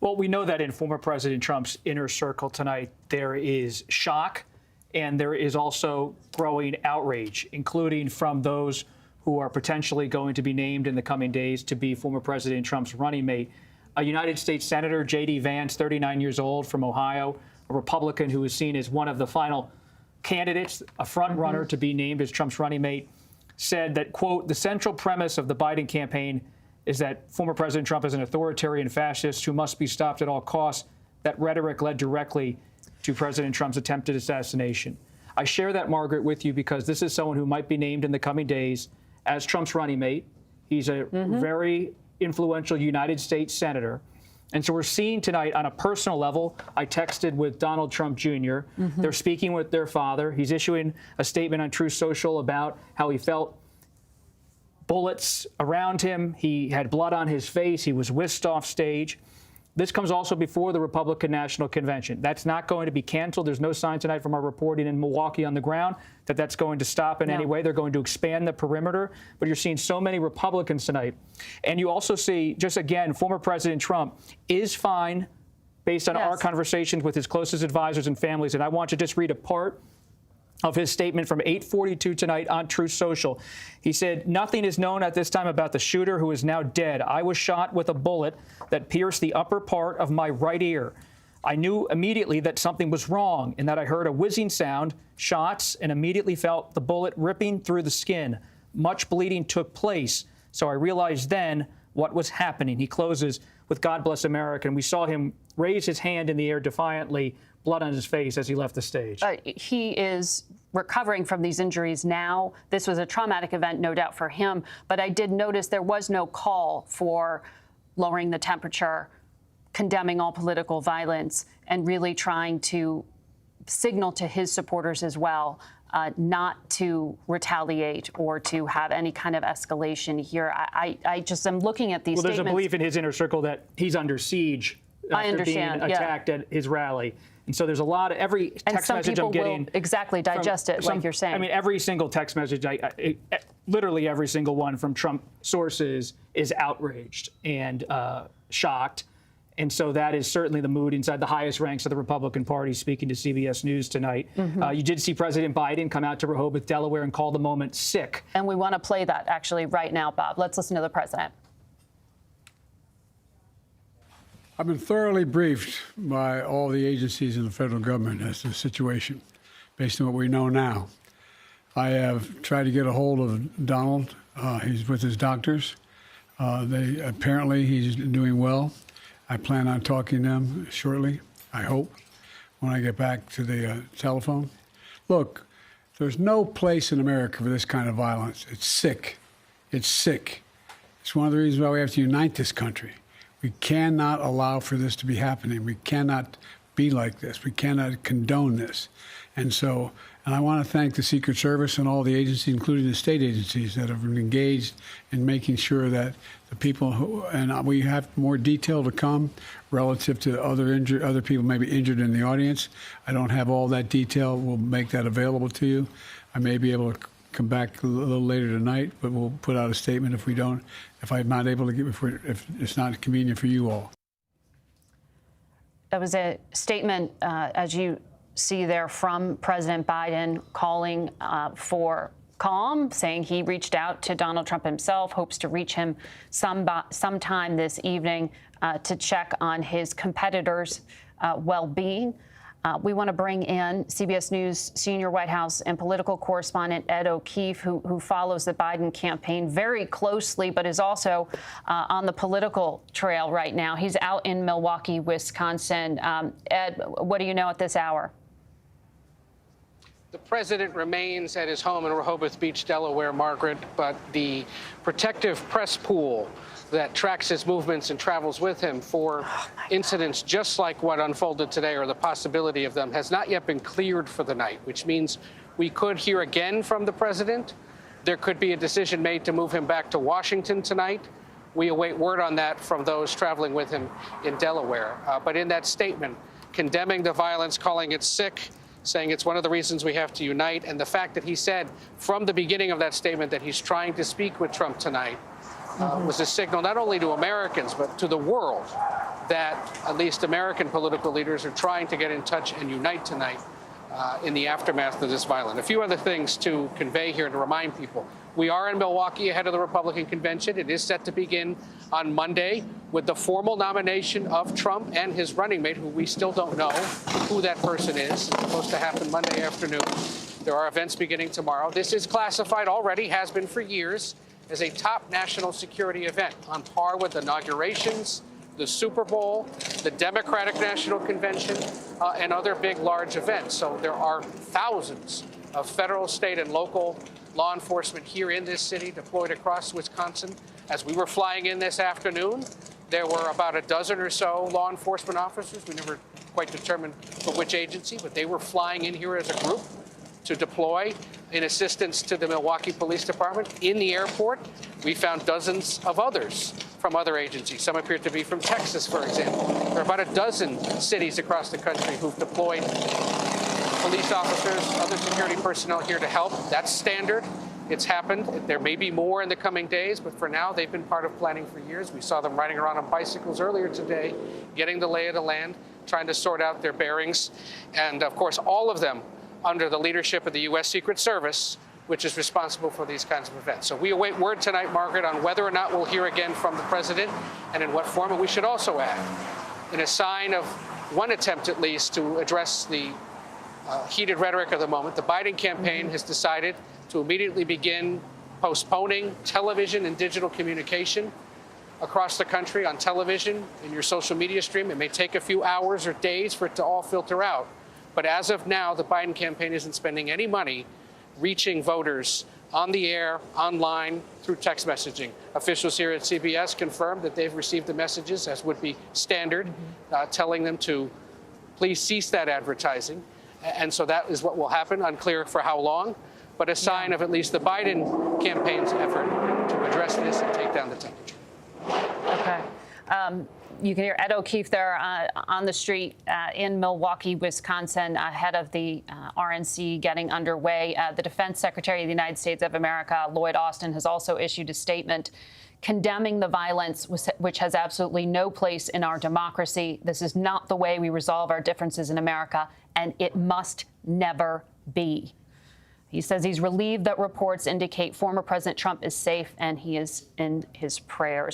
Well, we know that in former President Trump's inner circle tonight, there is shock and there is also growing outrage, including from those who are potentially going to be named in the coming days to be former President Trump's running mate. A United States Senator, J.D. Vance, 39 years old, from Ohio, a Republican who is seen as one of the final candidates, a front runner to be named as Trump's running mate, said that, quote, the central premise of the Biden campaign is that former President Trump is an authoritarian fascist who must be stopped at all costs. That rhetoric led directly to President Trump's attempted assassination. I share that, Margaret, with you because this is someone who might be named in the coming days as Trump's running mate. He's a very influential United States senator. And so we're seeing tonight on a personal level, I texted with Donald Trump Jr. They're speaking with their father. He's issuing a statement on Truth Social about how he felt bullets around him. He had blood on his face. He was whisked off stage. This comes also before the Republican National Convention. That's not going to be canceled. There's no sign tonight from our reporting in Milwaukee on the ground that that's going to stop in any way. They're going to expand the perimeter. But you're seeing so many Republicans tonight. And you also see, just again, former President Trump is fine based on our conversations with his closest advisors and families. And I want to just read a part of his statement from 8:42 tonight on Truth Social. He said, nothing is known at this time about the shooter who is now dead. I was shot with a bullet that pierced the upper part of my right ear. I knew immediately that something was wrong and that I heard a whizzing sound, shots, and immediately felt the bullet ripping through the skin. Much bleeding took place, so I realized then what was happening. He closes with God Bless America, and we saw him raise his hand in the air defiantly, blood on his face as he left the stage. He is recovering from these injuries now. This was a traumatic event, no doubt, for him. But I did notice there was no call for lowering the temperature, condemning all political violence, and really trying to signal to his supporters as well not to retaliate or to have any kind of escalation here. I just am looking at these statements. There's a belief in his inner circle that he's under siege after being attacked at his rally. And so there's a lot of every text message I'm getting. Will exactly digest it, like you're saying. I mean, every single text message, literally every single one from Trump sources is outraged and shocked. And so that is certainly the mood inside the highest ranks of the Republican Party, speaking to CBS News tonight. You did see President Biden come out to Rehoboth, Delaware, and call the moment sick. And we want to play that actually right now, Bob. Let's listen to the president. I've been thoroughly briefed by all the agencies in the federal government as to the situation, based on what we know now. I have tried to get a hold of Donald. He's with his doctors. Apparently he's doing well. I plan on talking to them shortly, I hope, when I get back to the telephone. Look, there's no place in America for this kind of violence. It's sick. It's sick. It's one of the reasons why we have to unite this country. We cannot allow for this to be happening. We cannot be like this. We cannot condone this. And I want to thank the Secret Service and all the agencies, including the state agencies, that have been engaged in making sure that the people and we have more detail to come relative to other people maybe injured in the audience. I don't have all that detail. We'll make that available to you. I may be able to come back a little later tonight, but we'll put out a statement if I'm not able to if it's not convenient for you all. That was a statement, as you see there, from President Biden calling for calm, saying he reached out to Donald Trump himself, hopes to reach him sometime this evening to check on his competitors' well-being. We want to bring in CBS News senior White House and political correspondent Ed O'Keefe, who follows the Biden campaign very closely, but is also on the political trail right now. He's out in Milwaukee, Wisconsin. Ed, what do you know at this hour? The president remains at his home in Rehoboth Beach, Delaware, Margaret, but the protective press pool that tracks his movements and travels with him for incidents just like what unfolded today, or the possibility of them, has not yet been cleared for the night, which means we could hear again from the president. There could be a decision made to move him back to Washington tonight. We await word on that from those traveling with him in Delaware. But in that statement, condemning the violence, calling it sick, saying it's one of the reasons we have to unite, and the fact that he said from the beginning of that statement that he's trying to speak with Trump tonight was a signal not only to Americans but to the world that at least American political leaders are trying to get in touch and unite tonight in the aftermath of this violence. A few other things to convey here and to remind people. We are in Milwaukee ahead of the Republican convention. It is set to begin on Monday with the formal nomination of Trump and his running mate, who we still don't know who that person is. It's supposed to happen Monday afternoon. There are events beginning tomorrow. This is classified already, has been for years, as a top national security event on par with inaugurations, the Super Bowl, the Democratic National Convention, and other big, large events. So there are thousands of federal, state, and local law enforcement here in this city deployed across Wisconsin. As we were flying in this afternoon, there were about a dozen or so law enforcement officers. We never quite determined for which agency, but they were flying in here as a group to deploy in assistance to the Milwaukee Police Department. In the airport, we found dozens of others from other agencies. Some appear to be from Texas, for example. There are about a dozen cities across the country who've deployed police officers, other security personnel here to help. That's standard. It's happened. There may be more in the coming days, but for now, they've been part of planning for years. We saw them riding around on bicycles earlier today, getting the lay of the land, trying to sort out their bearings. And of course, all of them under the leadership of the U.S. Secret Service, which is responsible for these kinds of events. So we await word tonight, Margaret, on whether or not we'll hear again from the president and in what form. And we should also add, in a sign of one attempt at least to address the heated rhetoric of the moment, the Biden campaign has decided to immediately begin postponing television and digital communication across the country on television, in your social media stream. It may take a few hours or days for it to all filter out. But as of now, the Biden campaign isn't spending any money reaching voters on the air, online, through text messaging. Officials here at CBS confirmed that they've received the messages, as would be standard, telling them to please cease that advertising. And so that is what will happen, unclear for how long, but a sign of at least the Biden campaign's effort to address this and take down the temperature. Okay. You can hear Ed O'Keefe there on the street in Milwaukee, Wisconsin, ahead of the RNC getting underway. The Defense Secretary of the United States of America, Lloyd Austin, has also issued a statement condemning the violence, which has absolutely no place in our democracy. This is not the way we resolve our differences in America, and it must never be. He says he's relieved that reports indicate former President Trump is safe, and he is in his prayers.